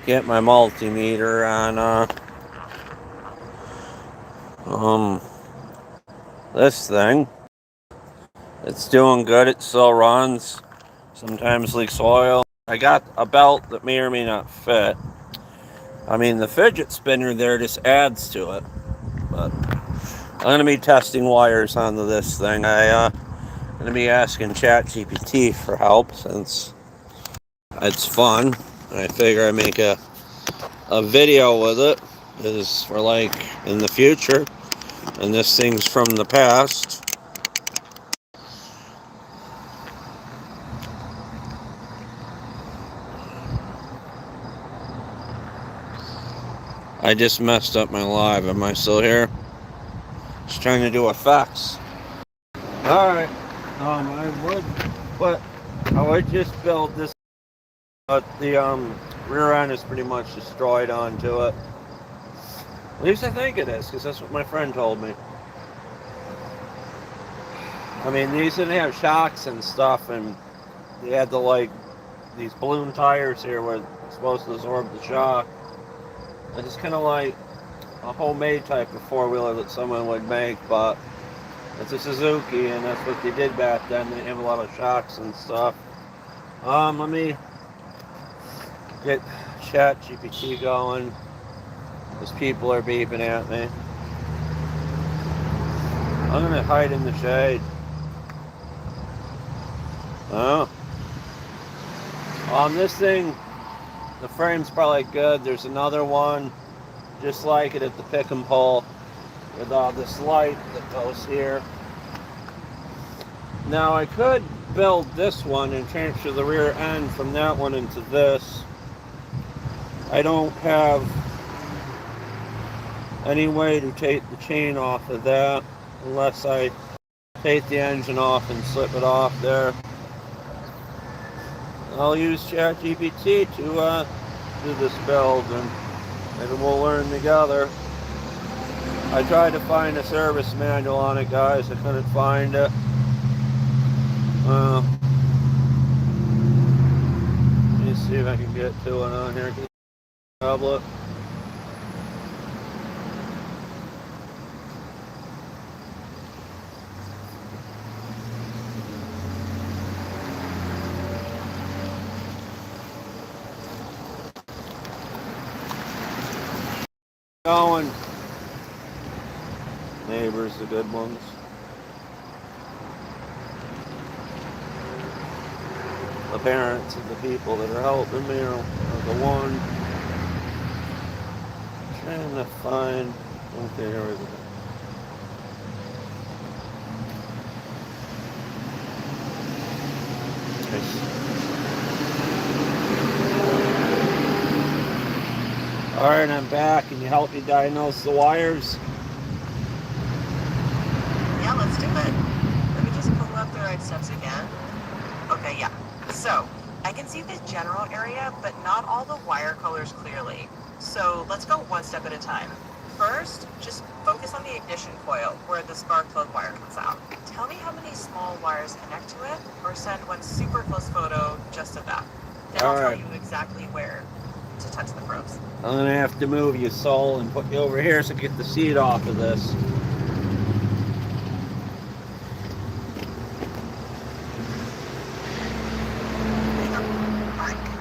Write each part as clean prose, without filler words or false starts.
get my multimeter on this thing. It's doing good. It still runs. Sometimes leaks oil. I got a belt that may or may not fit. I mean, the fidget spinner there just adds to it. But I'm going to be testing wires onto this thing. I'm going to be asking ChatGPT for help since it's fun. I figure I make a video with it. Is for like in the future. And this thing's from the past. I just messed up my live. Am I still here? Just trying to do effects. Alright. I would just build this, but the rear end is pretty much destroyed onto it. At least I think it is, because that's what my friend told me. I mean, these didn't have shocks and stuff, and they had these balloon tires here where it's supposed to absorb the shock. And it's kind of like a homemade type of four-wheeler that someone would make, but it's a Suzuki, and that's what they did back then. They didn't have a lot of shocks and stuff. Let me get ChatGPT going, because people are beeping at me. I'm gonna hide in the shade. Oh. This thing, the frame's probably good. There's another one just like it at the pick and pull with this light that goes here. Now I could build this one and transfer the rear end from that one into this. I don't have any way to take the chain off of that unless I take the engine off and slip it off there. I'll use ChatGPT to do this build, and maybe we'll learn together. I tried to find a service manual on it, guys. I couldn't find it. Let me see if I can get to it on here. Tablet. Going. Neighbors, the good ones. The parents of the people that are helping me are the one. Trying to find. Okay, here we go. Alright, I'm back. Can you help me diagnose the wires? Yeah, let's do it. Let me just pull up the right steps again. Okay, yeah. So, I can see the general area, but not all the wire colors clearly. So, let's go one step at a time. First, just focus on the ignition coil, where the spark plug wire comes out. Tell me how many small wires connect to it, or send one super close photo just of that. Then I'll tell you exactly where to touch the probes. I'm going to have to move you, Sol, and put you over here so I get the seat off of this.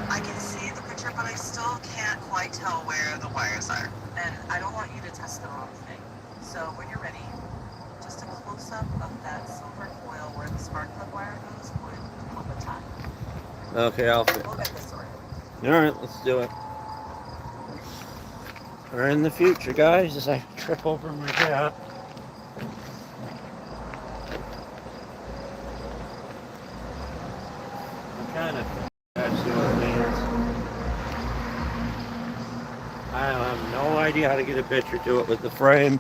I can see the picture, but I still can't quite tell where the wires are. And I don't want you to test the wrong thing. So when you're ready, just a close-up of that silver coil where the spark plug wire goes would help a ton. Okay, I'll fit. We'll get this sorted. Alright, let's do it. Or in the future, guys, as I trip over my cat. I'm kind of actually what it means. I have no idea how to get a picture to it with the frame.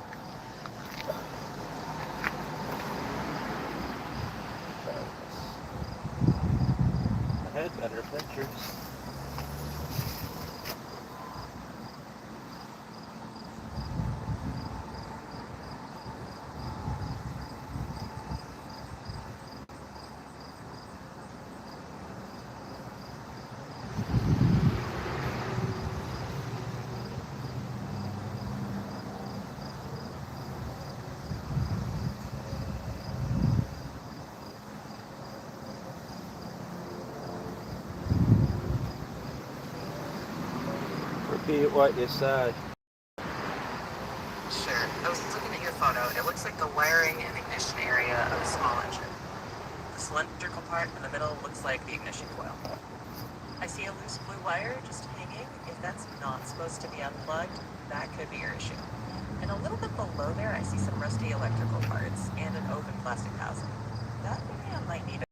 I had better pictures. repeat what you said? Sure. I was looking at your photo. It looks like the wiring and ignition area of a small engine. The cylindrical part in the middle looks like the ignition coil. I see a loose blue wire just hanging. If that's not supposed to be unplugged, that could be your issue. And a little bit below there, I see some rusty electrical parts and an open plastic housing. That area might need a...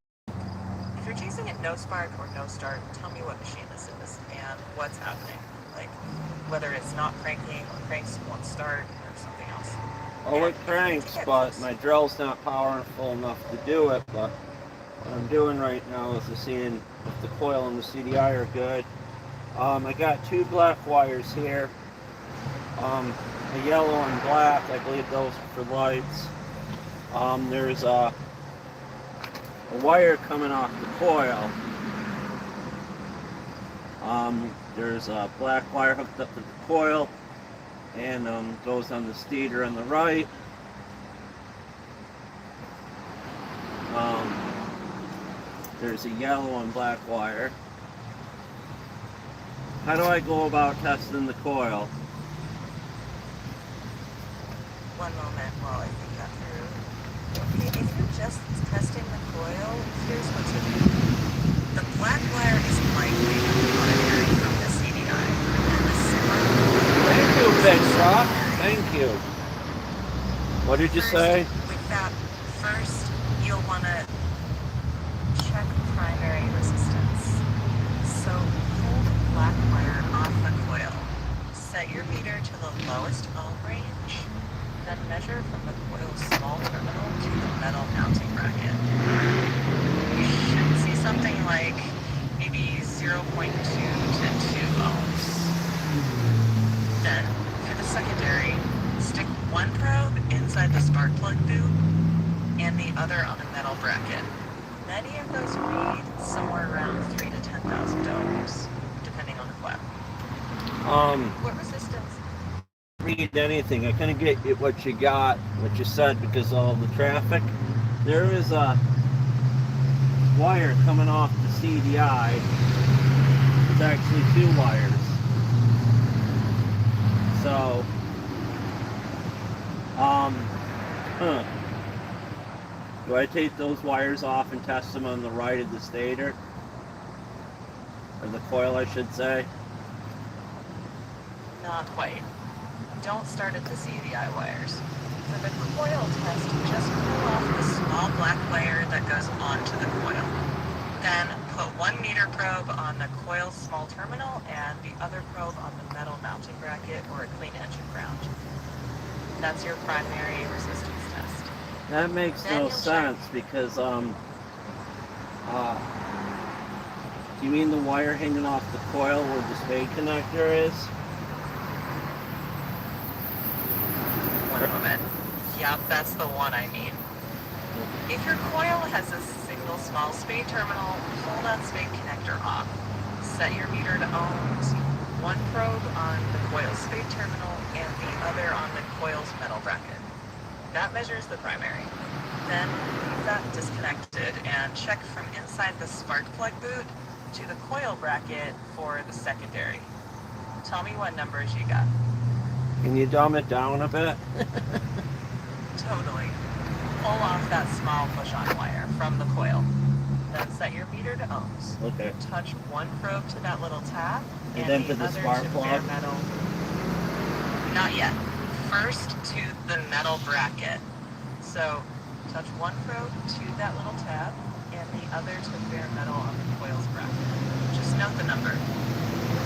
If you're chasing it no spark or no start, tell me what machine this is and what's happening. Like, whether it's not cranking or cranks won't start or something else. Oh, it cranks, but my drill's not powerful enough to do it. But what I'm doing right now is seeing if the coil and the CDI are good. I got two black wires here. A yellow and black, I believe those are for lights. There's a wire coming off the coil. There's a black wire hooked up to the coil and goes on the stator on the right. There's a yellow and black wire. How do I go about testing the coil? One moment while I think that through. Okay, if you're just testing the coil, here's what to do. The black wire is likely the primary from the CDI, and the spark... Thank you, Big Rock. Thank you. What did you say? With that, first, you'll want to check primary resistance. So pull the black wire off the coil. Set your meter to the lowest ohm range. Then measure from the coil's small terminal to the metal mounting bracket. You should see something like maybe 0.2 to 2 ohms. Then, for the secondary, stick one probe inside the spark plug boot and the other on the metal bracket. Many of those read somewhere around 3 to 10,000 ohms, depending on the clamp. What resistance? Read anything. I couldn't get what you got, what you said, because of all the traffic. There is a wire coming off the CDI. It's actually two wires. So, do I take those wires off and test them on the right of the stator? Or the coil, I should say? Not quite. Don't start at the CDI wires. For the coil test, just pull off the small black wire that goes onto the coil. Then put 1 meter probe on the coil's small terminal and the other probe on the metal mounting bracket or a clean engine ground. That's your primary resistance test. That makes no sense because, do you mean the wire hanging off the coil where the spade connector is? One moment. Yep, that's the one I mean. If your coil has a single small spade terminal, pull that spade connector off. Set your meter to ohms, one probe on the coil's spade terminal and the other on the coil's metal bracket. That measures the primary. Then leave that disconnected and check from inside the spark plug boot to the coil bracket for the secondary. Tell me what numbers you got. Can you dumb it down a bit? Totally. Pull off that small push-on wire from the coil. Then set your meter to ohms. Okay. Touch one probe to that little tab And then to the other spark to plug? bare metal. Not yet. First to the metal bracket. So touch one probe to that little tab and the other to bare metal on the coil's bracket. Just note the number.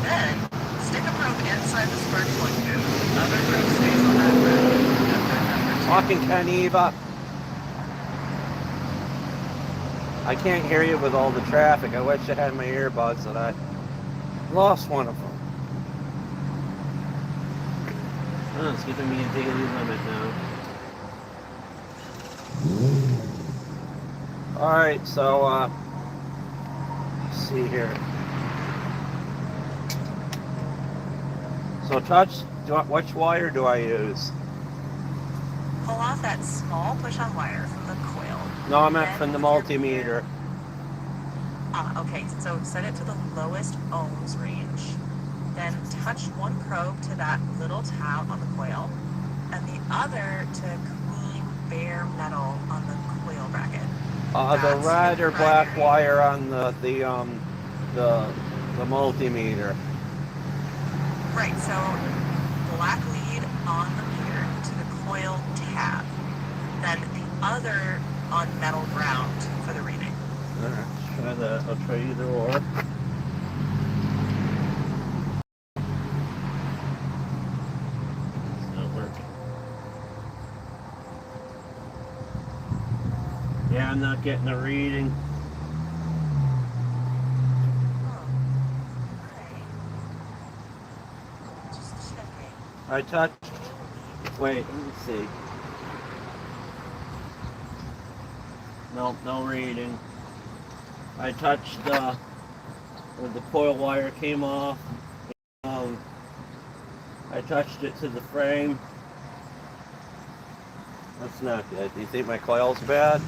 Then stick a probe inside the spark plug boot. Other probe stays on that bracket. Note that number too. Talking Kaniva. I can't hear you with all the traffic. I wish I had my earbuds, and I lost one of them. Oh, it's giving me a daily limit now. Alright, so, let's see here. So which wire do I use? Pull off that small push-on wire from the coil. No, I meant from the multimeter. Okay, so set it to the lowest ohms range. Then touch one probe to that little tab on the coil, and the other to clean bare metal on the coil bracket. The red or black wire on the multimeter. Right, so black lead on the meter to the coil tab, then the other on metal ground for the reading. Alright, try that. I'll try either or. It's not working. Yeah, I'm not getting a reading. I touched. Wait, let me see. Nope, no reading. I touched where the coil wire came off. I touched it to the frame. That's not good. Do you think my coil's bad?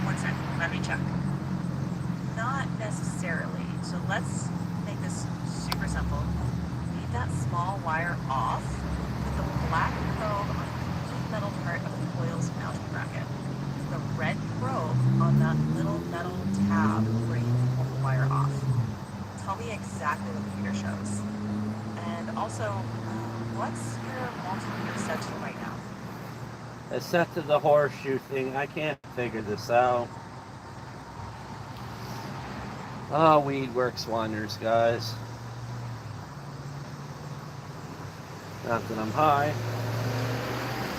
One second, let me check. Not necessarily. So let's make this super simple. Leave that small wire off with the black probe on the metal part of the coil's mounting bracket. The red probe on that little metal tab where you pull the wire off. Tell me exactly what the meter shows. And also, what's your multimeter set to right now? It's set to the horseshoe thing. I can't figure this out. Oh, weed works wonders, guys. Not that I'm high.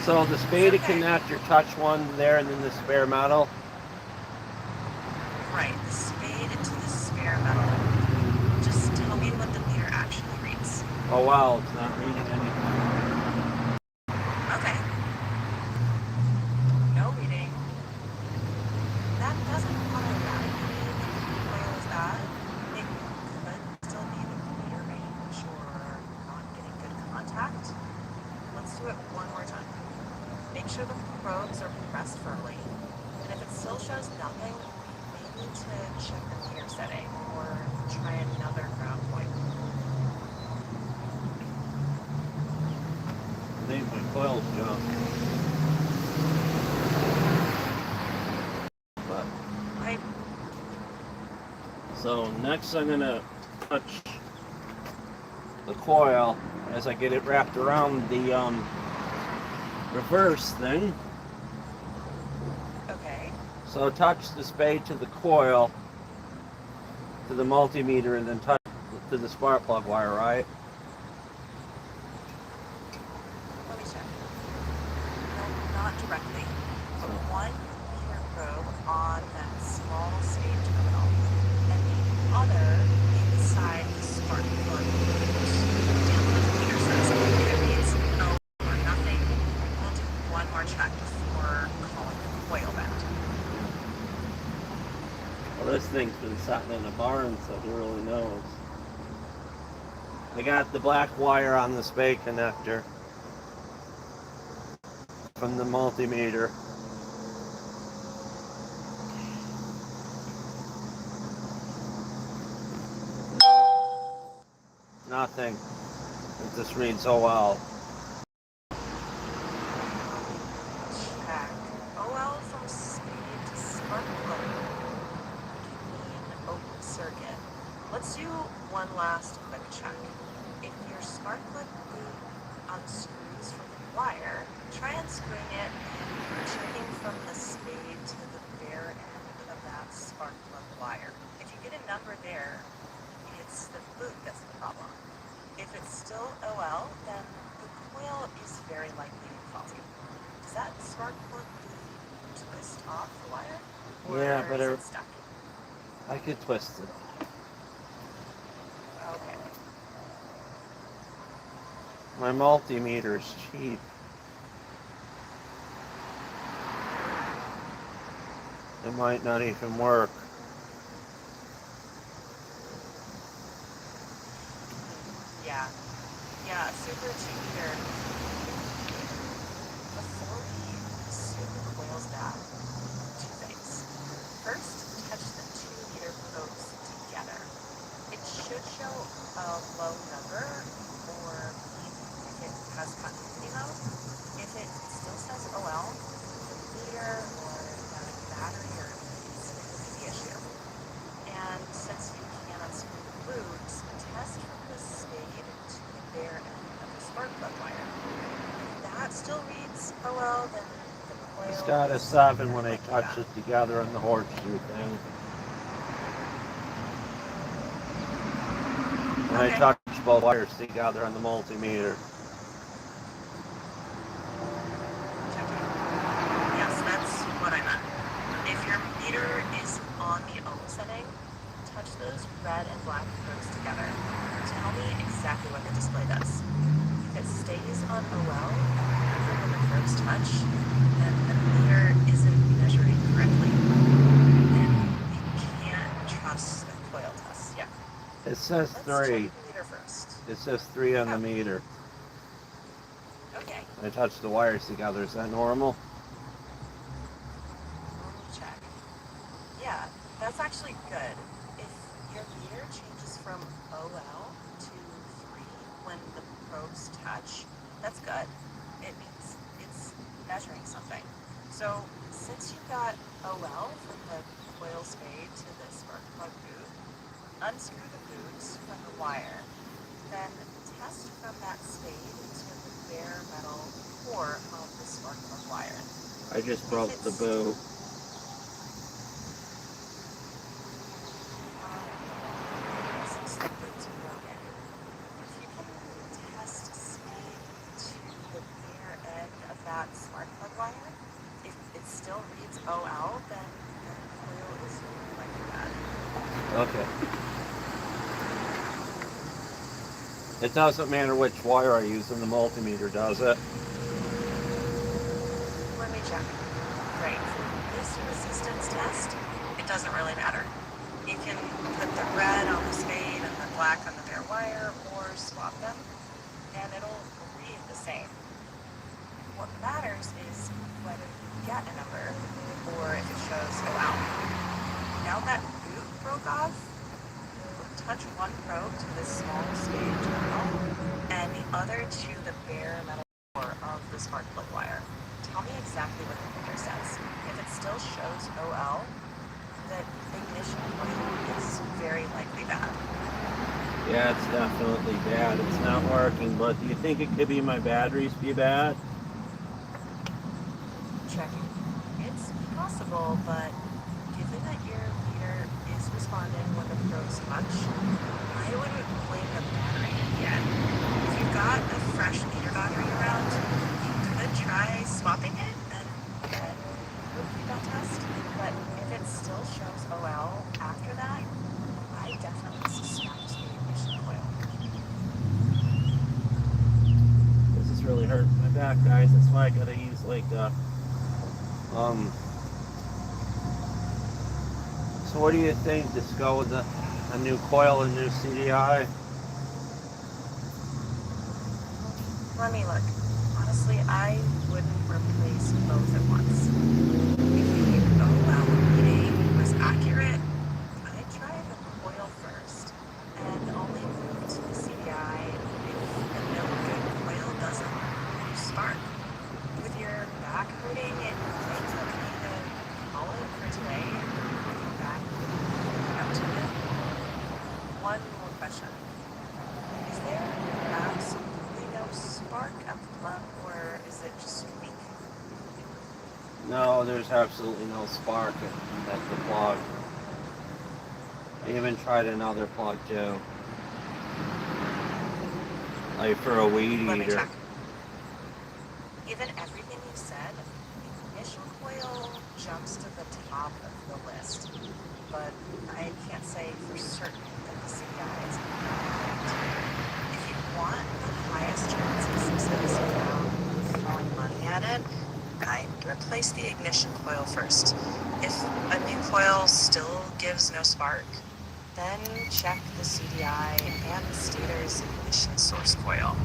So the spaded connector, touch one there and then the spare metal. Right, the spade to the spare metal. Just tell me what the meter actually reads. Oh wow, it's not reading anything. Okay. No reading. That doesn't automatically mean the coil is bad. It could still be the meter range or not getting good contact. Let's do it one more time. Make sure the probes are pressed firmly. And if it still shows nothing, we may need to check the meter setting or try another ground point. I think my coil's junk. But Right. so next I'm gonna touch the coil as I get it wrapped around the reverse thing. Okay. So touch the spade to the coil, to the multimeter, and then touch to the spark plug wire, right? Let me check. No, not directly. But one meter probe on that small spade terminal, and the other inside the spark plug. Down what the meter says. If it reads no or nothing, we'll do one more check before calling the coil bend. Well, this thing's been sitting in a barn, so who really knows? I got the black wire on the spade connector from the multimeter. Nothing. It just reads so well. Check. OL from spade to spark plug. Mean open circuit. Let's do one last quick check. If your spark plug boot unscrews from the wire, try unscrewing it and checking from the spade to the bare end of that spark plug wire. If you get a number there, it's the boot that's the problem. If it's still OL, then the coil is very likely faulty. Does that spark plug boot twist off the wire? Or Yeah, but is it stuck? I could twist it. Okay. My multimeter's cheap. It might not even work. Yeah, super cheap meter. Before we assume the coil's bad, two things. First, touch the 2 meter probes together. It should show a low number or if it has continuity mode. If it still says OL, the meter or the battery or the issue. And since you can't unscrew the boots, test from the spade to the bare end of the spark plug wire. If that still reads OL, then the coil. It's got a 7 when I touch it together on the horseshoe thing. When I touch both wires together on the multimeter. Yes, that's what I meant. If your meter is on the O setting, touch those red and black probes together. Tell me exactly what the display does. If it stays on OL even when the probes touch, then the meter isn't measuring correctly. And you can't trust the coil test. Yeah. It says Let's 3. check the meter first. It says 3 on the meter. Okay. I touch the wires together. Is that normal? Let me check. Yeah, that's actually good. If your meter changes from OL to 3 when the probes touch, that's good. It means it's measuring something. So since you got OL from the coil spade to the spark plug boot, unscrew the boots from the wire, then test from that spade to the bare metal core of the spark plug wire. I just broke the boot. Since the boot's broken, if you can test speed to the bare end of that spark plug wire, if it still reads OL, then the coil is likely bad. Okay. It doesn't matter which wire I use in the multimeter, does it? Let me check. Right. For this resistance test, it doesn't really matter. You can put the red on the spade and the black on the bare wire, or swap them, and it'll read the same. What matters is whether you get a number, or if it shows OL. Now that boot broke off, touch one probe to this small spade terminal, and the other to the bare metal core of the spark plug wire. Tell me exactly what the meter says. If it still shows OL, the ignition coil is very likely bad. Yeah, it's definitely bad. It's not working, but do you think it could be my batteries be bad? Checking. It's possible, but given that your meter is responding when the probes touch, I wouldn't blame the battery yet. If you've got a fresh meter battery around, you could try swapping it and then repeat that test. But if it still shows OL after that, I definitely suspect the ignition coil. This is really hurting my back, guys. That's why I gotta use like So what do you think? Just go with a new coil and new CDI? Let me look. Honestly, I wouldn't replace both at once. If the OL reading was accurate, I'd try the coil first, and only move to the CDI if a no good coil doesn't produce spark. With your back hurting, it might be okay to call it for today and come back up to it. One more question. Is there absolutely no spark at the plug, or is it just weak? No, there's absolutely no spark at the plug. I even tried another plug too. Like for a weed Let me eater. check. Given everything you said, ignition coil jumps to the top of the list, but I can't say for certain that the CDI is correct. If you want the highest chance of success without throwing money at it, I'd replace the ignition coil first. If a new coil still gives no spark, then check the CDI and the stator's ignition source coil.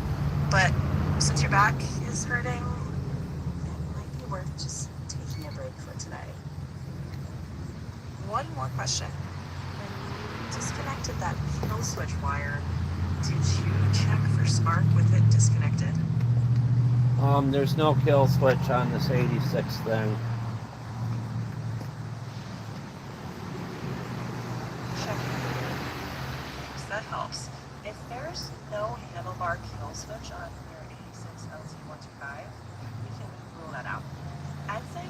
But since your back is hurting, it might be worth just taking a break for today. One more question. When you disconnect disconnected that kill switch wire, did you check for spark with it disconnected? There's no kill switch on this 86 thing. Check. So that helps. If there's no handlebar kill switch on your 86 LT125, we can rule that out. I'd say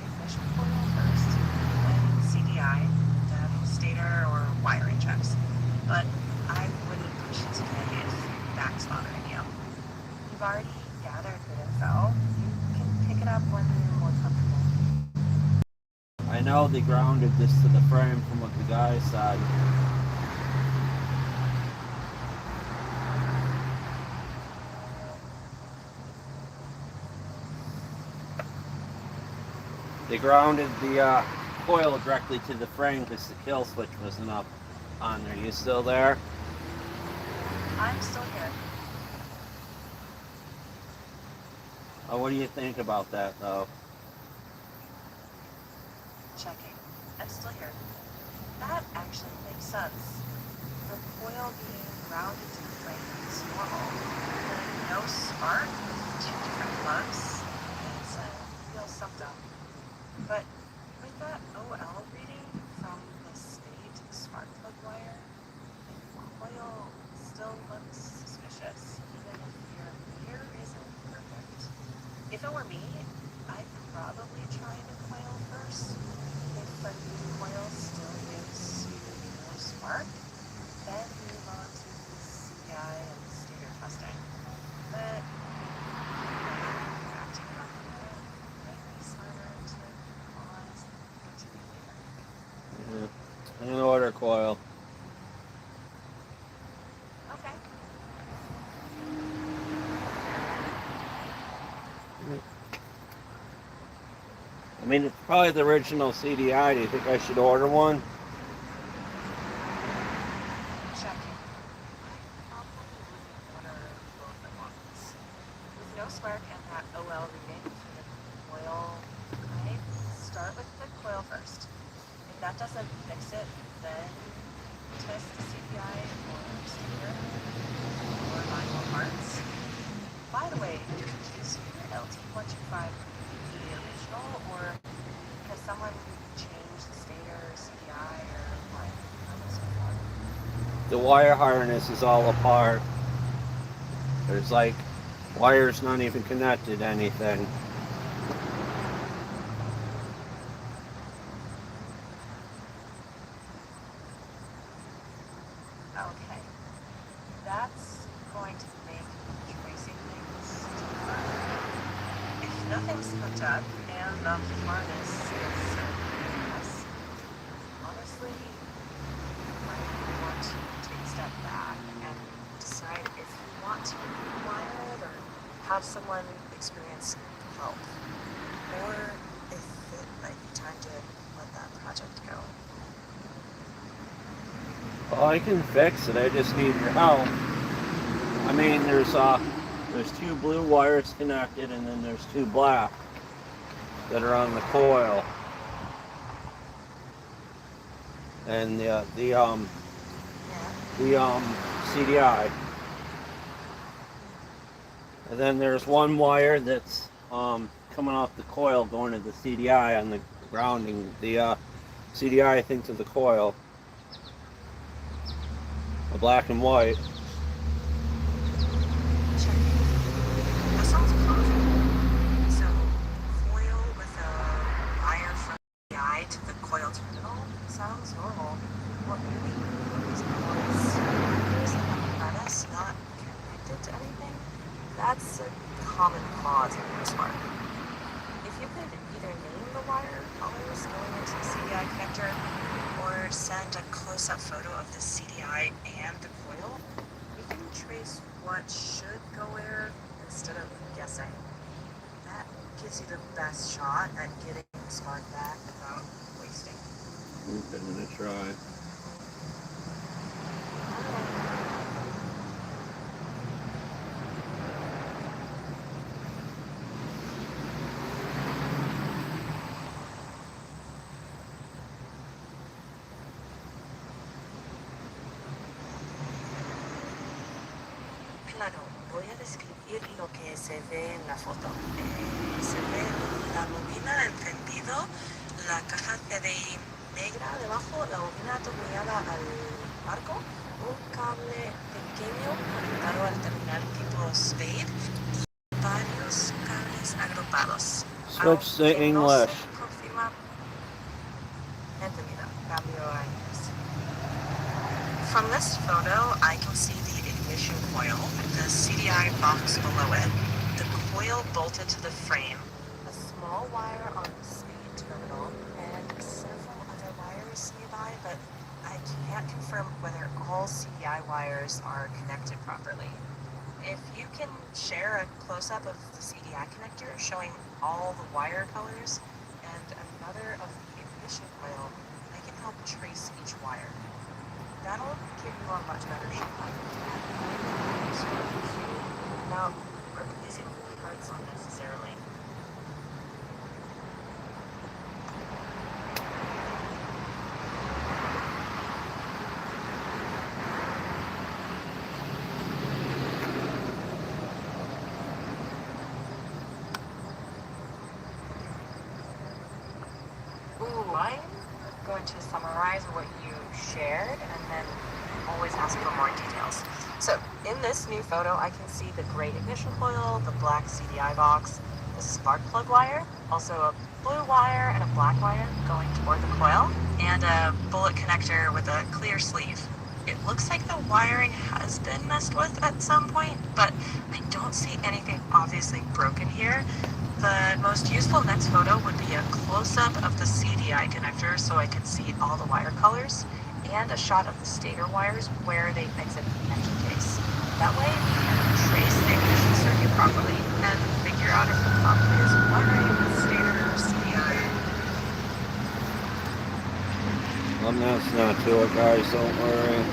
ignition coil first, then CDI, then stator or wiring checks. But I wouldn't push it today if that's bothering you. You've already gathered good info. You can pick it up when you're more comfortable. I know they grounded this to the frame from what the guy said. They grounded the coil directly to the frame because the kill switch wasn't up on there. You still there? I'm still here. Oh, what do you think about that, though? Checking. I'm still here. That actually makes sense. The coil being grounded to the frame is normal. The no spark with two different plugs is real something. But with that OL reading from the spade spark plug wire, the coil still looks suspicious, even if your meter isn't perfect. If it were me, I'd probably try the coil first. If the new coil still gives no spark, then move on to the CDI and stator testing. But acting on it might be smarter to pause and continue later. Yeah. An order coil. Okay. I mean, it's probably the original CDI. Do you think I should order one? Checking. I probably wouldn't order both at once. With no spark and that OL reading for the coil, I'd start with the coil first. If that doesn't fix it, then test the CDI or stator or manual parts. By the way, is your LT125 the original, or has someone changed the stator or CDI or wiring harness before? The wire harness is all apart. There's like wires not even connected to anything. Okay, that's going to make tracing things tougher. If nothing's hooked up and the harness is a mess, honestly, you might want to take a step back and decide if you want to rewire it or have someone experienced help, or if it might be time to let that project go. Well, I can fix it. I just need your help. I mean, there's two blue wires connected, and then there's two black that are on the coil, and the CDI. And then there's one wire that's coming off the coil going to the CDI on the grounding. The CDI, I think, to the coil. A black and white. Checking. That sounds perfect. So, coil with a wire from the eye to the coil terminal sounds normal. What really worries me is there's an apprentice not connected to anything. That's a common cause of no spark. If you could either name the wire colors going into the CDI connector or send a close-up photo of the CDI and the coil, we can trace what should go where instead of guessing. That gives you the best shot at getting the spark back without wasting. I'm gonna try. Claro, voy a describir lo que se ve en la foto. Se ve la bobina de encendido, la caja CDI negra debajo, la bobina atornillada al marco, un cable pequeño conectado al terminal tipo Spade y varios cables agrupados. Switch to Aunque no se English. confirma. Entendido. Cambio a inglés. From this photo, I can see the ignition coil, the CDI box below it, the coil bolted to the frame, a small wire on the speed terminal, and several other wires nearby, but I can't confirm whether all CDI wires are connected properly. If you can share a close-up of the CDI connector showing all the wire colors and another of the ignition coil, I can help trace each wire. That'll give you a much better shot without replacing parts unnecessarily. I'm going to summarize what you shared and then always ask for more details. So in this new photo, I can see the gray ignition coil, the black CDI box, the spark plug wire, also a blue wire and a black wire going toward the coil, and a bullet connector with a clear sleeve. It looks like the wiring has been messed with at some point, but I don't see anything obviously broken here. The most useful next photo would be a close-up of the CDI connector so I can see all the wire colors, and a shot of the stator wires where they exit the engine case. That way we can trace the ignition circuit properly and figure out if the pump is wiring with stator or CDI. I'm not to it, guys, don't worry.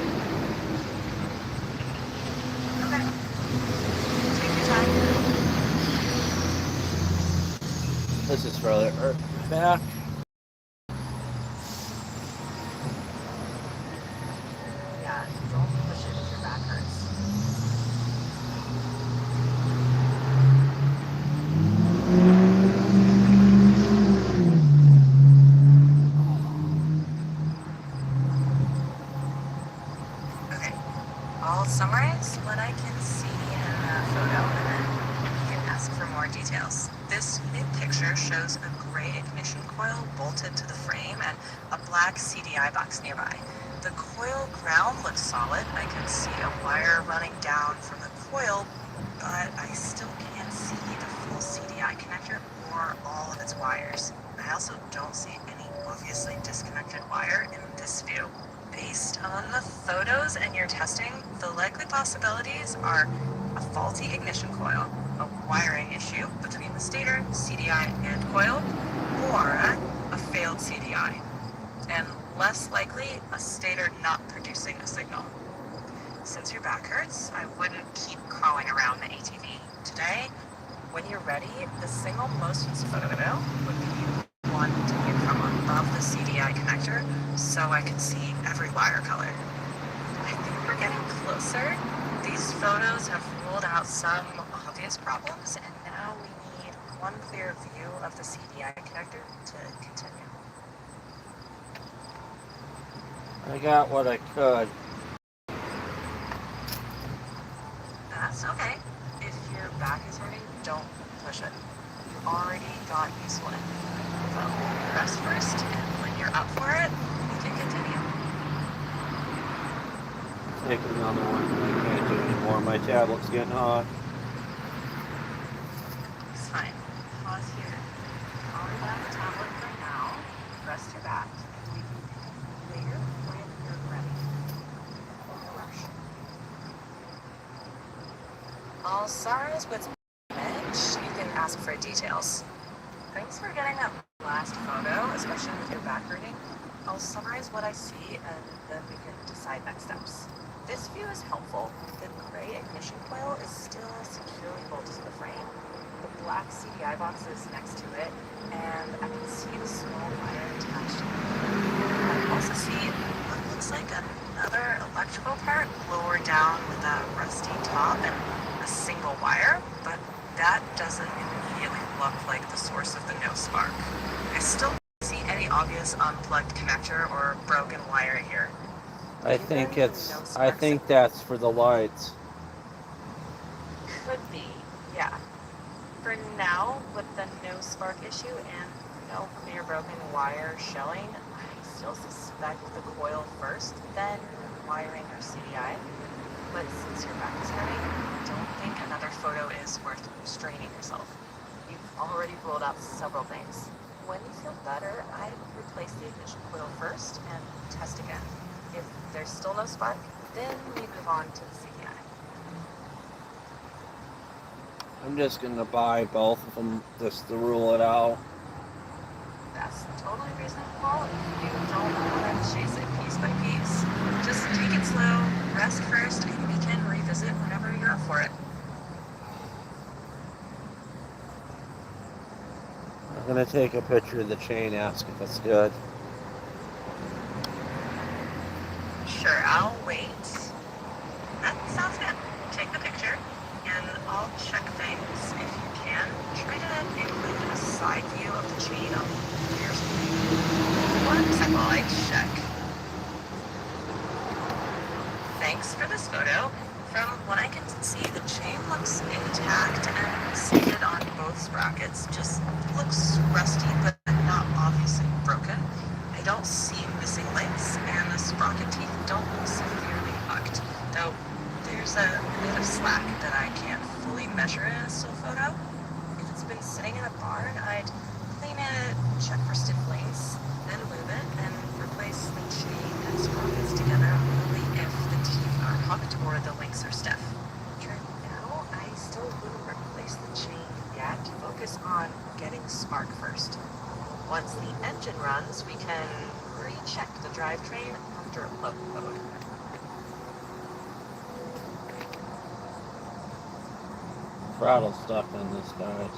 Okay. Take your time. This is for the back. Yeah, don't push it if your back hurts. Okay, I'll summarize what I can see in the photo and then you can ask for more details. This mid-picture shows a gray ignition coil bolted to the frame and a black CDI box nearby. The coil ground looks solid. I can see a wire running down from the coil, but I still can't see the full CDI connector or all of its wires. I also don't see any obviously disconnected wire in this view. Based on the photos and your testing, the likely possibilities are a faulty ignition coil, a wiring issue between the stator, CDI, and coil, or a failed CDI, and less likely a stator not producing a signal. Since your back hurts, I wouldn't keep crawling around the ATV. Today, when you're ready, the single most useful photo would be one taken from above the CDI connector so I can see every wire color. I think we're getting closer. These photos have ruled out some obvious problems, and now we need one clear view of the CDI connector to continue. I got what I could. That's okay. If your back is hurting, don't push it. You already got useful info. So rest first, and when you're up for it, we can continue. Take another one. I can't do anymore. My tablet's getting hot. It's fine. Pause here. Power down the tablet for now. Rest your back, and we can pick up later when you're ready. Don't rush. I'll summarize what's mentioned. You can ask for details. Thanks for getting that last photo, especially with your back hurting. I'll summarize what I see, and then we can decide next steps. This view is helpful. The gray ignition coil is still securely bolted to the frame. The black CDI box is next to it, and I can see the small wire attached to it. I also see what looks like another electrical part lower down with a rusty top and a single wire, but that doesn't immediately look like the source of the no spark. I still don't see any obvious unplugged connector or broken wire here. I think that's for the lights. Could be, yeah. For now, with the no spark issue and no clear broken wire showing, I still suspect the coil first, then wiring or CDI. But since your back is hurting, I don't think another photo is worth straining yourself. You've already ruled out several things. When you feel better, I'd replace the ignition coil first and test again. If there's still no spark, then we move on to the CDI. I'm just gonna buy both of them just to rule it out. That's totally reasonable if you don't want to chase it piece by piece. Just take it slow, rest first, and we can revisit whenever you're up for it. I'm gonna take a picture of the chain, ask if it's good. Sure, I'll wait. That sounds good. Take the picture, and I'll check things if you can. Try to include a side view of the chain on the rear side. 1 second while I check. Thanks for this photo. From what I can see, the chain looks intact and seated on both sprockets. Just looks rusty, but not obviously broken. I don't see missing links, and the sprocket teeth don't look severely bucked, though there's a bit of slack that I can't fully measure in a still photo. If it's been sitting in a barn, I'd clean it, check for stiff links, then lube it, and replace the chain and sprockets together only if the teeth are hooked or the links are stiff. For now, I still wouldn't replace the chain yet. Focus on getting spark first. Once the engine runs, we can recheck the drivetrain after load. Throttle stuck on this, guys.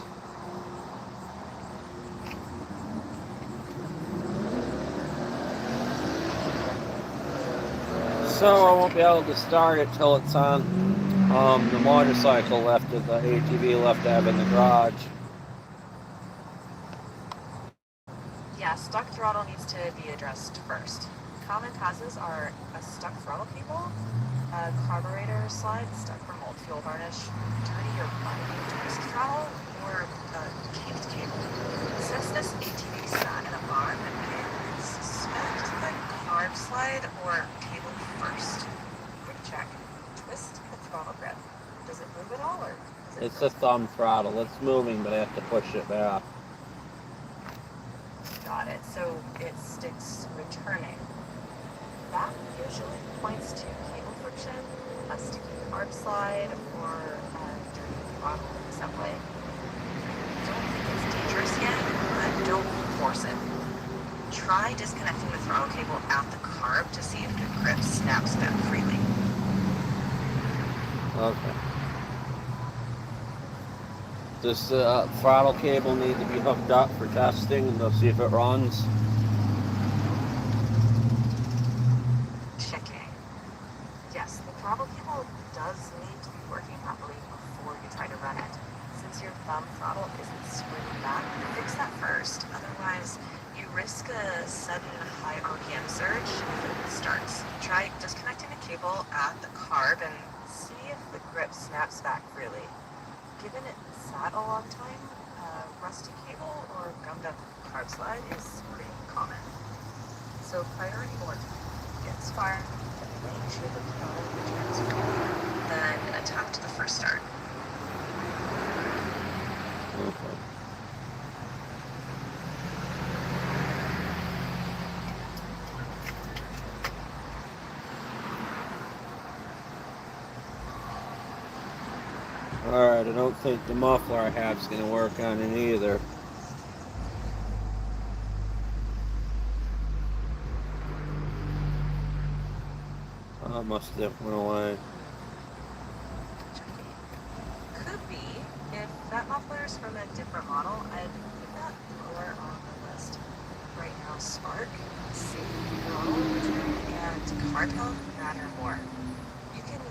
So I won't be able to start it till it's on the motorcycle left of the ATV left to have in the garage. Yeah, stuck throttle needs to be addressed first. Common causes are a stuck throttle cable, a carburetor slide stuck from old fuel varnish, dirty or binding twist throttle, or a kinked cable. Since this ATV sat in a barn, I suspect the carb slide or cable first. Quick check. Twist the throttle grip. Does it move at all, or is it It's a thumb throttle. It's moving, but I have to push it back. Got it. So it sticks returning. That usually points to cable friction, a sticky carb slide, or a dirty throttle assembly. Don't think it's dangerous yet, but don't force it. Try disconnecting the throttle cable at the carb to see if the grip snaps back freely. Okay. Does the throttle cable need to be hooked up for testing and to see if it runs? Checking. Yes, the throttle cable does need to be working properly before you try to run it. Since your thumb throttle isn't swinging back, fix that first. Otherwise, you risk a sudden high RPM surge if it starts. Try disconnecting the cable at the carb and see if the grip snaps back freely. Given it sat a long time, a rusty cable or gummed up carb slide is pretty common. So priority 1, get spark, make sure the throttle returns freely, then attack to the first start. Okay. Alright, I don't think the muffler I have is going to work on it either. Oh, it must have went away. Could be. If that muffler is from a different model, I'd put that lower on the list. Right now, spark, safe throttle, and carb health matter more. You can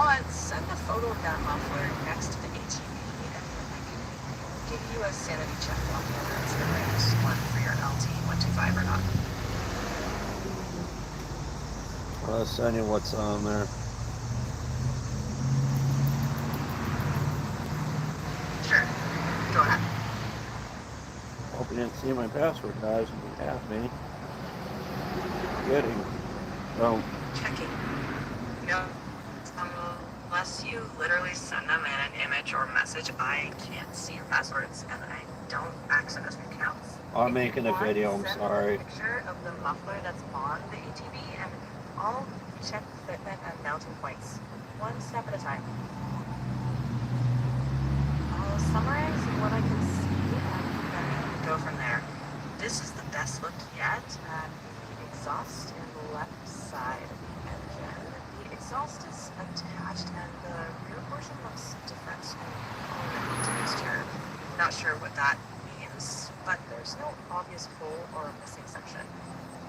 what? Send a photo of that muffler next to the ATV, and then I can give you a sanity check on whether it's the right one for your LT125 or not. I'll send you what's on there. Sure. Go ahead. Hope you didn't see my password, guys. You have me. Kidding. Oh. Checking. No. Unless you literally send them in an image or message, I can't see your passwords, and I don't access your accounts. I'm making a video, I'm sorry. Send a picture of the muffler that's on the ATV, and I'll check fitment and mounting points, one step at a time. I'll summarize what I can see, and then go from there. This is the best look yet at the exhaust and the left side of the engine. The exhaust is attached, and the rear portion looks different and texture. Not sure what that means, but there's no obvious hole or missing section.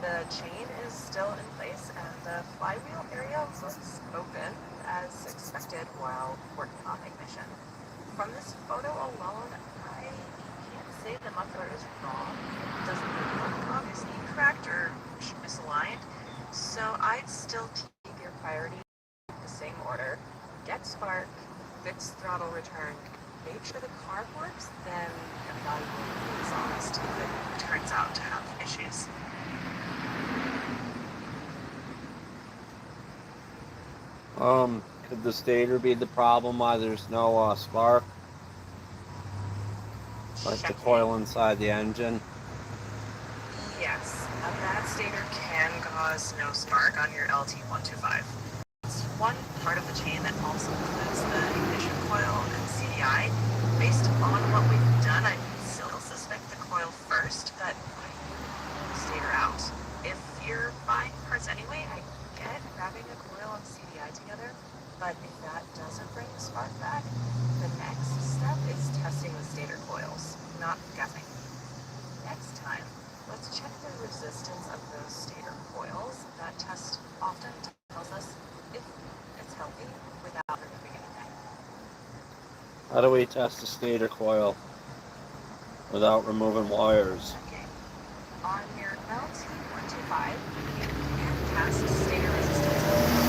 The chain is still in place, and the flywheel area looks open as expected while working on ignition. From this photo alone, I can't say the muffler is wrong. It doesn't look obviously cracked or misaligned, so I'd still keep your priority in the same order. Get spark, fix throttle return, make sure the carb works, then evaluate the exhaust if it turns out to have issues. Could the stator be the problem why there's no spark? Like the coil inside the engine? Yes, a bad stator can cause no spark on your LT125. It's one part of the chain that also includes the ignition coil and CDI. Based on what we've done, I still suspect the coil first, but I pull the stator out. If you're buying parts anyway, I get wrapping a coil and CDI together, but if that doesn't bring the spark back, the next step is testing the stator coils, not guessing. Next time, let's check the resistance of those stator coils. That test often tells us if it's healthy without removing anything. How do we test the stator coil without removing wires? Okay. On your LT125, you can test stator resistance.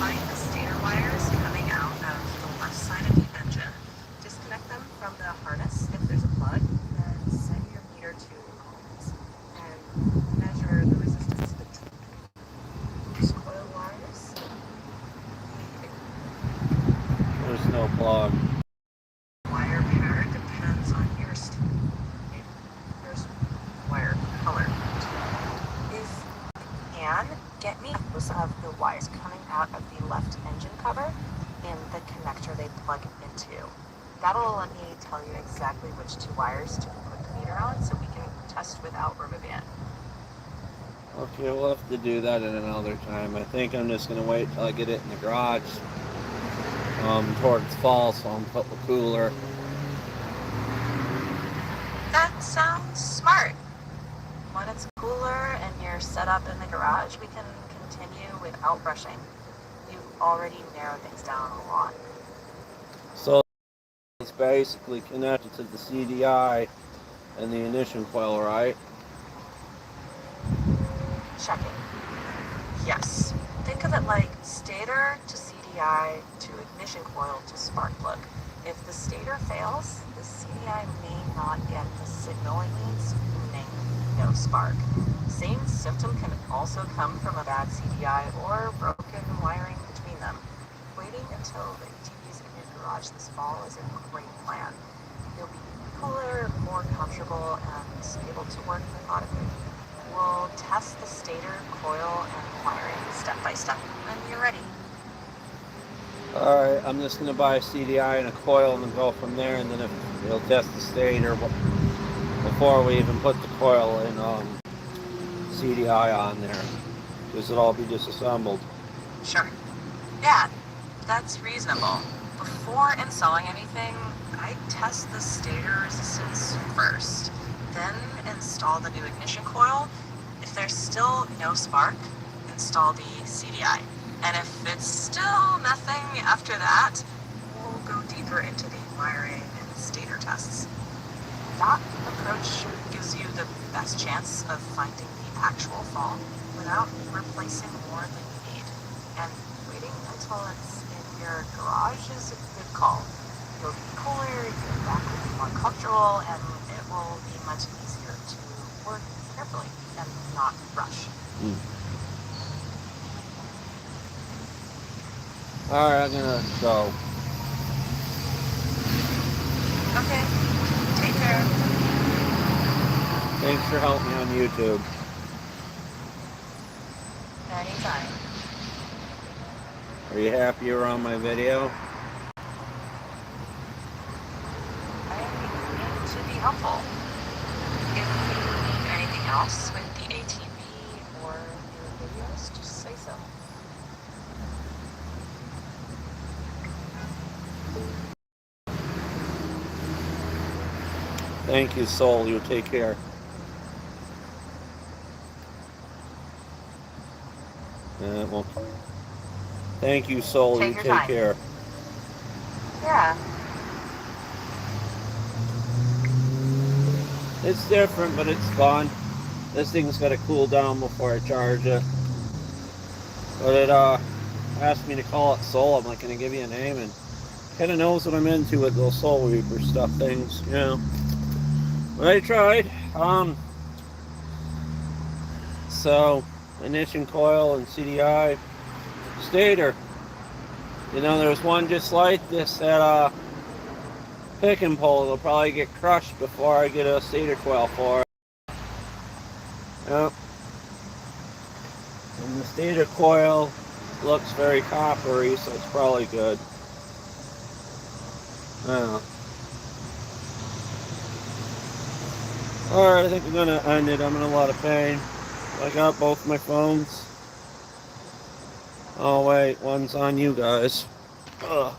Find the stator wires coming out of the left side of the engine. Disconnect them from the harness if there's a plug, then set your meter to ohms and measure the resistance between these coil wires. There's no plug. Wire pair depends on your wire color. If you can, get me those of the wires coming out of the left engine cover and the connector they plug into. That'll let me tell you exactly which two wires to put the meter on so we can test without removing it. Okay, we'll have to do that at another time. I think I'm just going to wait till I get it in the garage towards fall, so I'm put the cooler. That sounds smart. When it's cooler and you're set up in the garage, we can continue without brushing. You've already narrowed things down a lot. So it's basically connected to the CDI and the ignition coil, right? Checking. Yes. Think of it like stator to CDI to ignition coil to spark plug. If the stator fails, the CDI may not get the signal it needs, meaning no spark. Same symptom can also come from a bad CDI or broken wiring between them. Waiting until the ATV's in your garage this fall is a great plan. You'll be cooler, more comfortable, and able to work methodically. We'll test the stator, coil, and wiring step by step when you're ready. Alright, I'm just going to buy a CDI and a coil and then go from there, and then if we'll test the stator before we even put the coil and CDI on there, because it'll all be disassembled. Sure. Yeah, that's reasonable. Before installing anything, I test the stator resistance first, then install the new ignition coil. If there's still no spark, install the CDI. And if it's still nothing after that, we'll go deeper into the wiring and stator tests. That approach gives you the best chance of finding the actual fault without replacing more than you need. And waiting until it's in your garage is a good call. You'll be cooler, your back will be more comfortable, and it will be much easier to work carefully and not rush. Alright, I'm gonna go. Okay, take care. Thanks for helping me on YouTube. Anytime. Are you happy you're on my video? I aim to be helpful. If you need anything else with the ATV or your videos, just say so. Thank you, Soul. You take care. Well, thank you, Soul. You take care. Yeah. It's different, but it's fun. This thing's got to cool down before I charge it. But it asked me to call it Soul. I'm like, can I give you a name? And kind of knows what I'm into with those Soul Reaper stuff things, you know. But I tried. So ignition coil and CDI stator. You know, there's one just like this that pick and pull. It'll probably get crushed before I get a stator coil for it. Yep. And the stator coil looks very coppery, so it's probably good. Yeah. Alright, I think I'm gonna end it. I'm in a lot of pain. I got both my phones. Oh wait, one's on you guys. Ugh.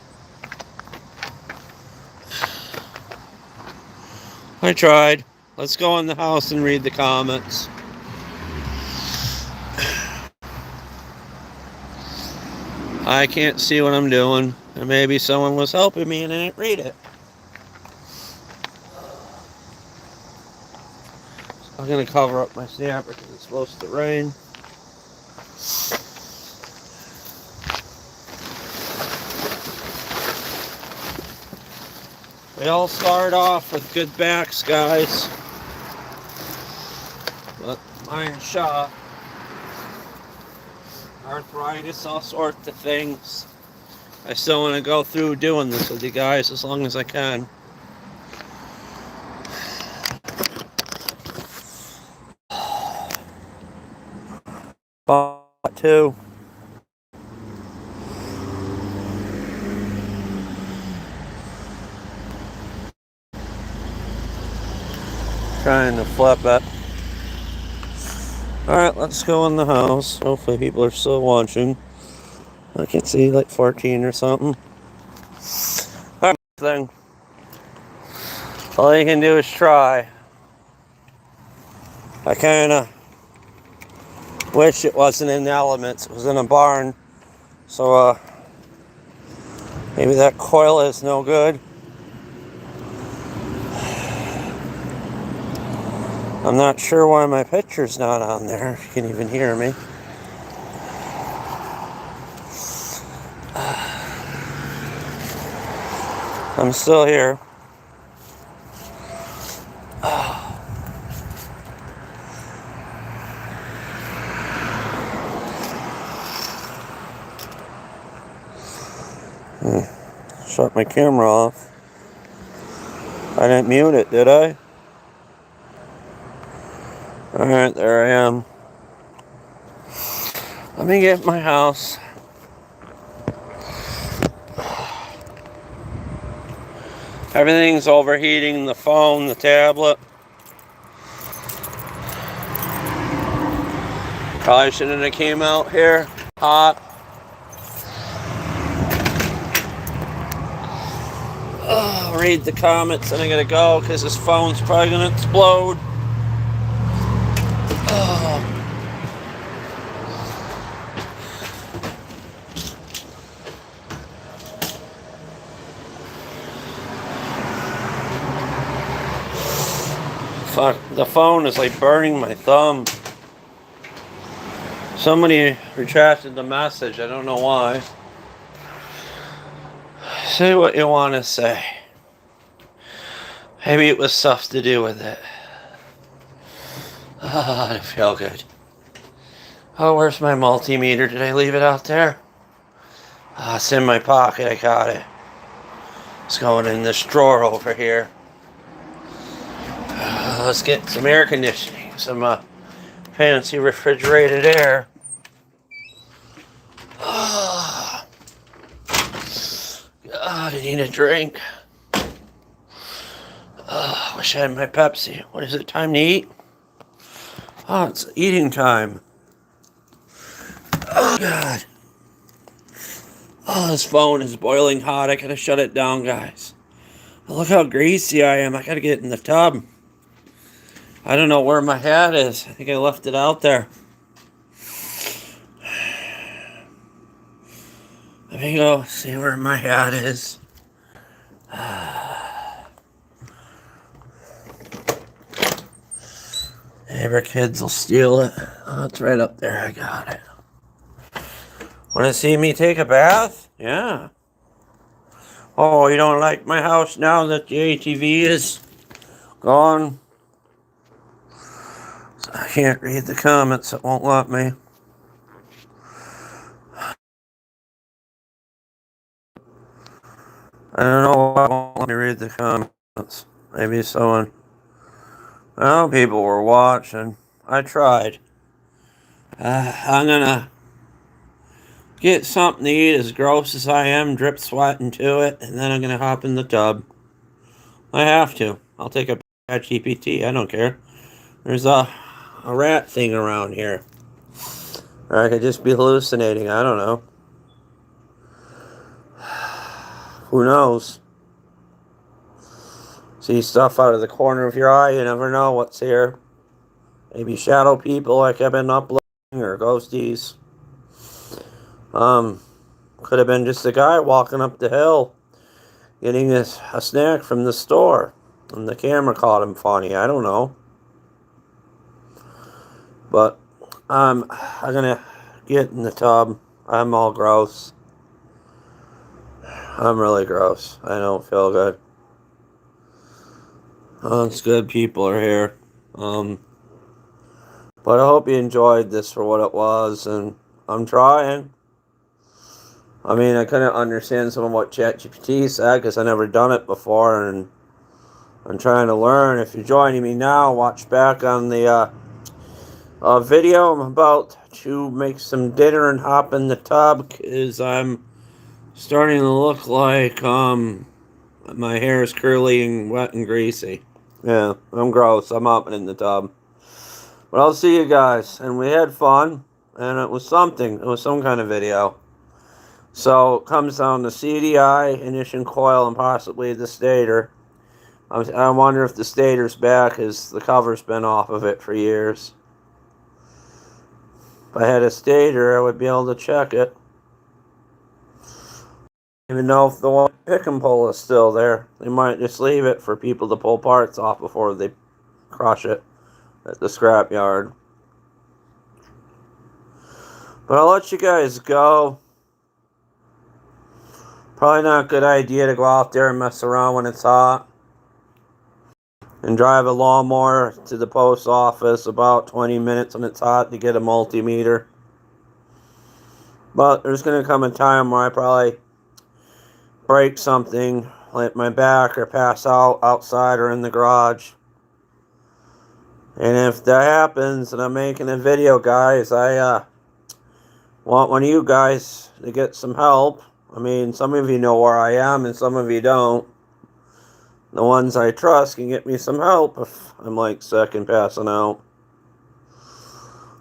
I tried. Let's go in the house and read the comments. I can't see what I'm doing. And maybe someone was helping me and I didn't read it. I'm going to cover up my snapper because it's supposed to rain. We all start off with good backs, guys. But mine's shot. Arthritis, all sorts of things. I still want to go through doing this with you guys as long as I can. Part 2. Trying to flip it. Alright, let's go in the house. Hopefully people are still watching. I can see like 14 or something. Alright, thing. All you can do is try. I kinda wish it wasn't in the elements. It was in a barn. So maybe that coil is no good. I'm not sure why my picture's not on there, if you can even hear me. I'm still here. Shut my camera off. I didn't mute it, did I? Alright, there I am. Let me get my house. Everything's overheating, the phone, the tablet. Probably shouldn't have came out here hot. I'll read the comments and I gotta go because this phone's probably gonna explode. Fuck, the phone is like burning my thumb. Somebody retracted the message. I don't know why. Say what you want to say. Maybe it was stuff to do with it. I feel good. Oh, where's my multimeter? Did I leave it out there? It's in my pocket. I got it. It's going in this drawer over here. Let's get some air conditioning. Some fancy refrigerated air. God, I need a drink. Wish I had my Pepsi. What is it? Time to eat? Oh, it's eating time. Oh, God. Oh, this phone is boiling hot. I gotta shut it down, guys. Look how greasy I am. I gotta get in the tub. I don't know where my hat is. I think I left it out there. Let me go see where my hat is. Neighbor kids will steal it. Oh, it's right up there. I got it. Want to see me take a bath? Yeah. Oh, you don't like my house now that the ATV is gone? I can't read the comments. It won't let me. I don't know why it won't let me read the comments. Maybe someone... Well, people were watching. I tried. I'm gonna get something to eat as gross as I am, drip sweating to it, and then I'm gonna hop in the tub. I have to. I'll take a GPT. I don't care. There's a rat thing around here. Or I could just be hallucinating. I don't know. Who knows? See stuff out of the corner of your eye. You never know what's here. Maybe shadow people like I've been uploading, or ghosties. Could have been just a guy walking up the hill getting a snack from the store, and the camera caught him funny. I don't know. But I'm gonna get in the tub. I'm all gross. I'm really gross. I don't feel good. Oh, it's good people are here. But I hope you enjoyed this for what it was, and I'm trying. I mean, I couldn't understand some of what ChatGPT said because I never done it before, and I'm trying to learn. If you're joining me now, watch back on the video. I'm about to make some dinner and hop in the tub because I'm starting to look like my hair is curly and wet and greasy. Yeah, I'm gross. I'm hopping in the tub. But I'll see you guys. And we had fun, and it was something. It was some kind of video. So it comes down to CDI, ignition coil, and possibly the stator. I wonder if the stator's back, as the cover's been off of it for years. If I had a stator, I would be able to check it. Even know if the one pick and pull is still there. They might just leave it for people to pull parts off before they crush it at the scrap yard. But I'll let you guys go. Probably not a good idea to go out there and mess around when it's hot. And drive a lawnmower to the post office about 20 minutes when it's hot to get a multimeter. But there's going to come a time where I probably break something, like my back, or pass out outside or in the garage. And if that happens and I'm making a video, guys, I want one of you guys to get some help. I mean, some of you know where I am and some of you don't. The ones I trust can get me some help if I'm like sick and passing out.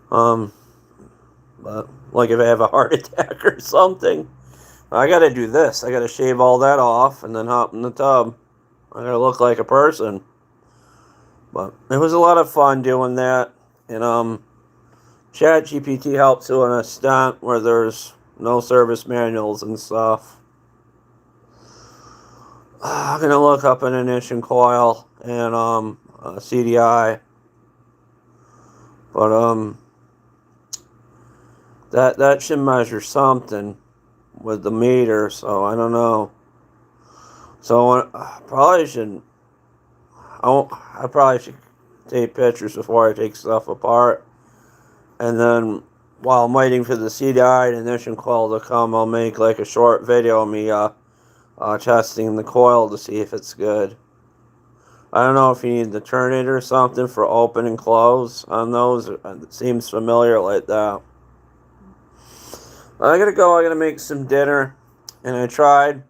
But like if I have a heart attack or something, I gotta do this. I gotta shave all that off and then hop in the tub. I gotta look like a person. But it was a lot of fun doing that. And ChatGPT helps to an extent where there's no service manuals and stuff. I'm gonna look up an ignition coil, and I'm CDI. But that should measure something with the meter, so I don't know. So I probably should take pictures before I take stuff apart. And then while I'm waiting for the CDI and ignition coil to come, I'll make like a short video of me testing the coil to see if it's good. I don't know if you need the turnator or something for open and close on those. It seems familiar like that. I gotta go. I gotta make some dinner. And I tried.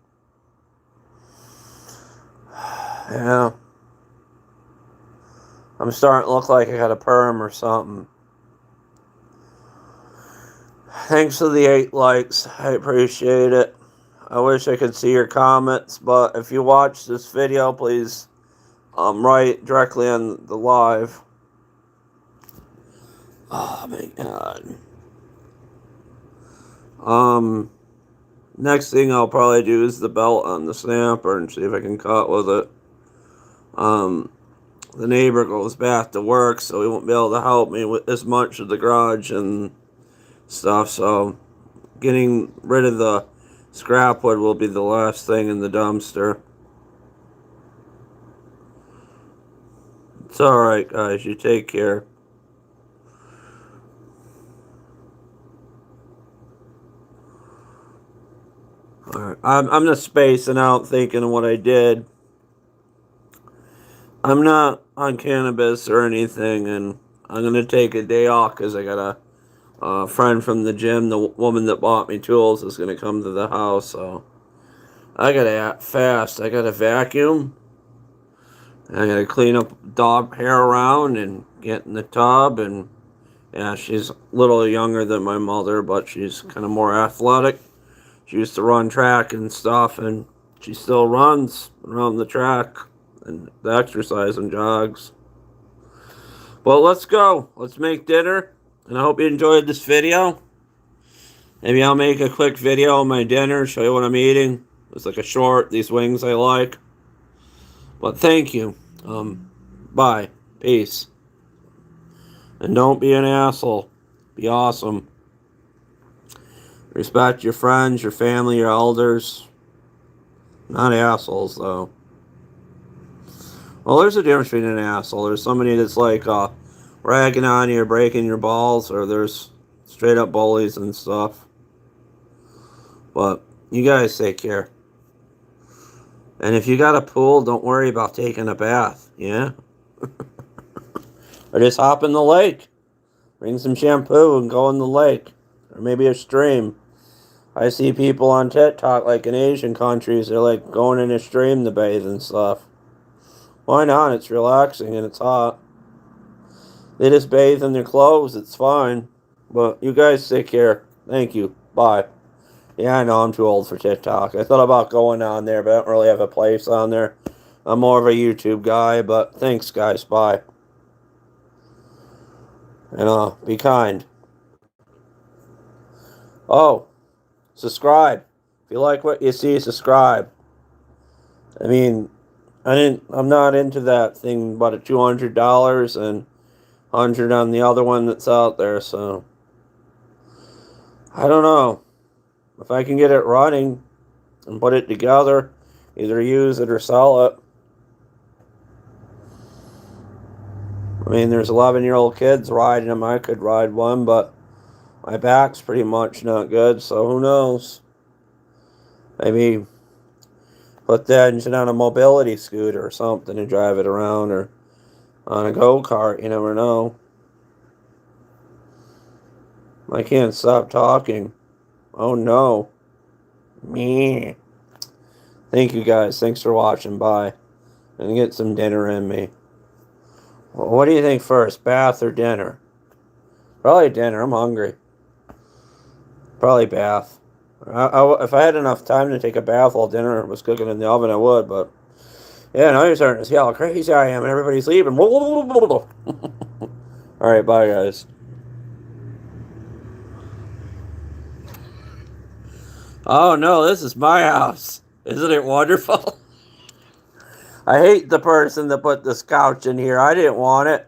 Yeah. I'm starting to look like I got a perm or something. Thanks for the 8 likes. I appreciate it. I wish I could see your comments, but if you watch this video, please write directly on the live. Oh my god. Next thing I'll probably do is the belt on the snapper and see if I can cut with it. The neighbor goes back to work, so he won't be able to help me with as much of the garage and stuff, so getting rid of the scrap wood will be the last thing in the dumpster. It's alright, guys. You take care. Alright, I'm just spacing out thinking of what I did. I'm not on cannabis or anything, and I'm going to take a day off because I got a friend from the gym. The woman that bought me tools is going to come to the house, so I got to act fast. I got to vacuum. I got to clean up dog hair around and get in the tub. And yeah, she's a little younger than my mother, but she's kind of more athletic. She used to run track and stuff, and she still runs around the track and the exercise and jogs. Well, let's go. Let's make dinner. And I hope you enjoyed this video. Maybe I'll make a quick video of my dinner, show you what I'm eating. It's like a short, these wings I like. But thank you. Bye. Peace. And don't be an asshole. Be awesome. Respect your friends, your family, your elders. Not assholes, though. Well, there's a difference between an asshole. There's somebody that's like ragging on you or breaking your balls, or there's straight up bullies and stuff. But you guys take care. And if you got a pool, don't worry about taking a bath, yeah? Or just hop in the lake. Bring some shampoo and go in the lake. Or maybe a stream. I see people on TikTok, like in Asian countries, they're like going in a stream to bathe and stuff. Why not? It's relaxing and it's hot. They just bathe in their clothes. It's fine. But you guys take care. Thank you. Bye. Yeah, I know I'm too old for TikTok. I thought about going on there, but I don't really have a place on there. I'm more of a YouTube guy, but thanks, guys. Bye. And be kind. Oh, subscribe. If you like what you see, subscribe. I mean, I'm not into that thing but at $200 and 100 on the other one that's out there, so I don't know. If I can get it running and put it together, either use it or sell it. I mean, there's 11-year-old kids riding them. I could ride one, but my back's pretty much not good, so who knows? Maybe put the engine on a mobility scooter or something and drive it around, or on a go-kart. You never know. I can't stop talking. Oh no. Me. Thank you guys. Thanks for watching. Bye. I'm gonna get some dinner in me. Well, what do you think first? Bath or dinner? Probably dinner. I'm hungry. Probably bath. If I had enough time to take a bath while dinner was cooking in the oven, I would, but yeah, now you're starting to see how crazy I am and everybody's leaving. Alright, bye guys. Oh no, this is my house. Isn't it wonderful? I hate the person that put this couch in here. I didn't want it.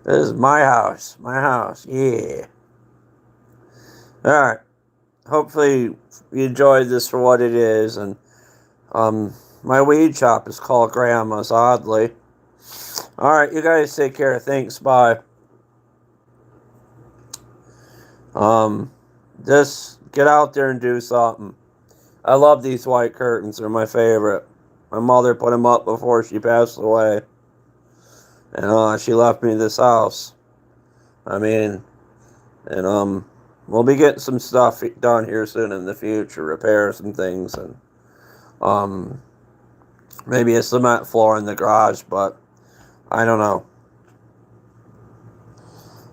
This is my house. My house. Yeah. Alright. Hopefully you enjoyed this for what it is. And my weed shop is called Grandma's, oddly. Alright, you guys take care. Thanks. Bye. Just get out there and do something. I love these white curtains. They're my favorite. My mother put them up before she passed away. And she left me this house. I mean, and we'll be getting some stuff done here soon in the future, repairs and things, and maybe a cement floor in the garage, but I don't know.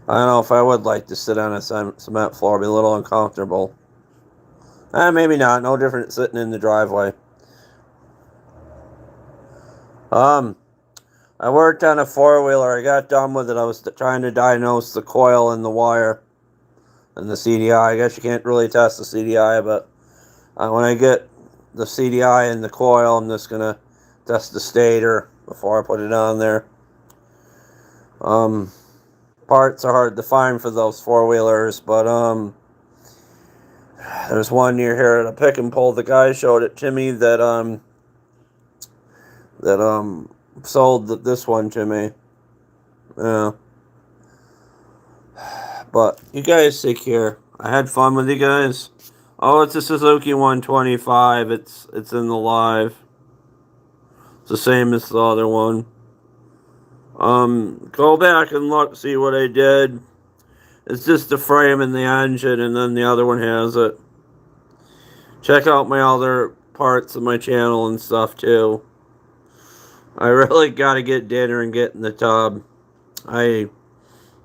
I don't know if I would like to sit on a cement floor. It'd be a little uncomfortable. Maybe not. No different sitting in the driveway. I worked on a four-wheeler. I got done with it. I was trying to diagnose the coil and the wire and the CDI. I guess you can't really test the CDI, but when I get the CDI and the coil, I'm just going to test the stator before I put it on there. Parts are hard to find for those four-wheelers, but there's one near here at a pick and pull. The guy showed it to me that sold this one to me. Yeah. But you guys take care. I had fun with you guys. Oh, it's a Suzuki 125. It's in the live. It's the same as the other one. Go back and look, see what I did. It's just the frame and the engine, and then the other one has it. Check out my other parts of my channel and stuff too. I really gotta get dinner and get in the tub.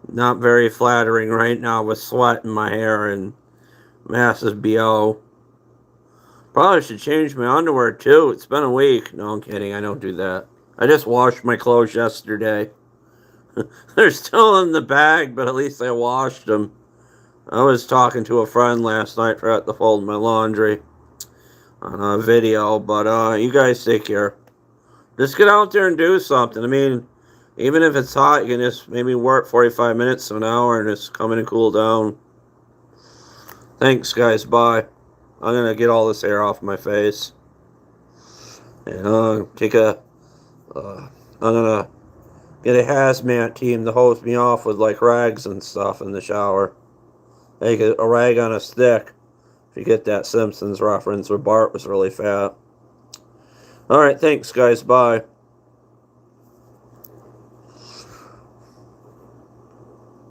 Not very flattering right now with sweat in my hair and massive BO. Probably should change my underwear too. It's been a week. No, I'm kidding. I don't do that. I just washed my clothes yesterday. They're still in the bag, but at least I washed them. I was talking to a friend last night, forgot to fold my laundry on a video, but you guys take care. Just get out there and do something. I mean, even if it's hot, you can just maybe work 45 minutes to an hour and just come in and cool down. Thanks, guys. Bye. I'm going to get all this hair off my face. And I'm going to get a hazmat team to hose me off with, like, rags and stuff in the shower. Like a rag on a stick. If you get that Simpsons reference where Bart was really fat. Alright, thanks, guys. Bye.